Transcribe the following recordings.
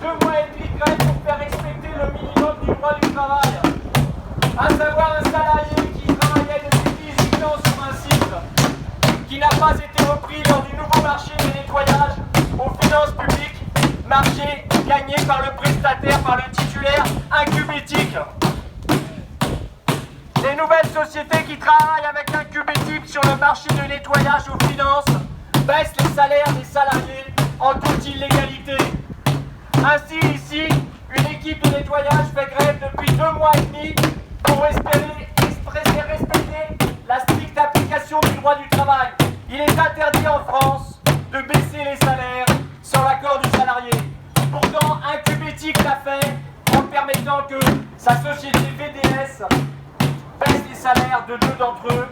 2 mois et demi de grève pour faire respecter le minimum du droit du travail. À savoir un salarié qui travaillait depuis 18 ans sur un site qui n'a pas été repris lors du nouveau marché de nettoyage aux finances publiques, marché gagné par le prestataire, par le titulaire Incubétique. Les nouvelles sociétés qui travaillent avec Incubétique sur le marché de nettoyage aux finances baissent les salaires des salariés en toute illégalité. Ainsi, ici, une équipe de nettoyage fait grève depuis 2 mois et demi pour espérer respecter la stricte application du droit du travail. Il est interdit en France de baisser les salaires sans l'accord du salarié. Pourtant, Incubétique l'a fait en permettant que sa société VDS baisse les salaires de 2 d'entre eux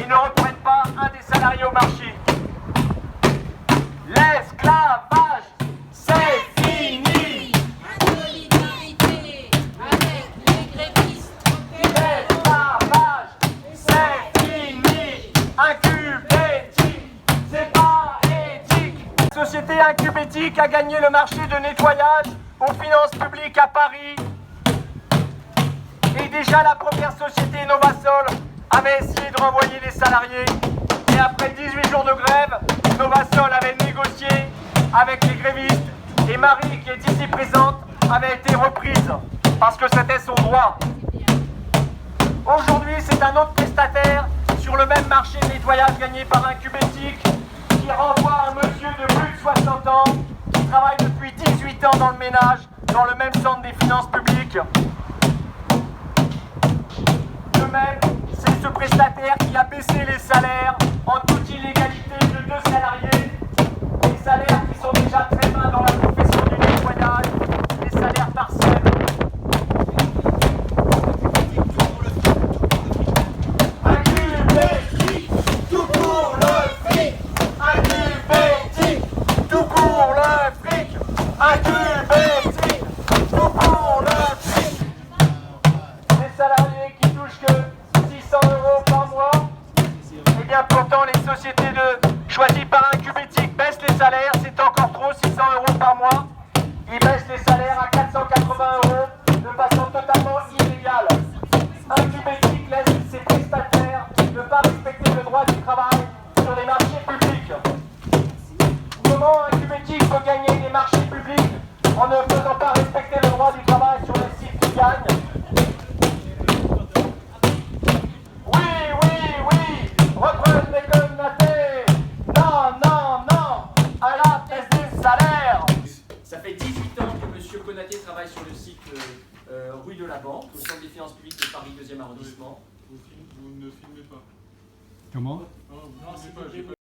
et ne reprenne pas un des salariés au marché. L'esclavage, c'est fini. Solidarité avec les grévistes. L'esclavage, c'est fini. Incubétique, c'est pas éthique. La société Incubétique a gagné le marché de nettoyage aux finances publiques à Paris. Et déjà la première société Novasol avait essayé de renvoyer les salariés. Et après 18 jours de grève, Novasol avait négocié avec les grévistes. Et Marie, qui est ici présente, avait été reprise parce que c'était son droit. Aujourd'hui, c'est un autre prestataire sur le même marché de nettoyage gagné par Incubétique qui renvoie un monsieur de plus de 60 ans qui travaille depuis 18 ans dans le ménage, dans le même centre des finances publiques. De même, c'est ce prestataire qui a baissé les salaires en toute illégalité de 2 salariés. Des salaires qui sont déjà très bas dans la profession du nettoyage, des salaires partiels. Incubétique, tout pour le fric. Incubétique, tout pour le fric. Incubétique, tout pour le fric. Les salariés qui touchent que 600 € par mois, et bien pourtant les sociétés choisies par Incubétique baissent les salaires, c'est encore trop, 600 € par mois. Ils baissent les salaires à 480 € de façon totalement illégale. Incubétique laisse ses prestataires ne pas respecter le droit du travail sur les marchés publics. Comment Incubétique peut gagner des marchés publics en ne faisant pas respecter le droit du travail sur les sites qui gagnent? Reprenez les communautés. Non, non, non, à la baisse des salaires. Ça fait 18 ans que M. Konaté travaille sur le site rue de la Banque, au centre des finances publiques de Paris 2e arrondissement. Vous ne filmez pas. Comment? Non, vous ne filmez pas.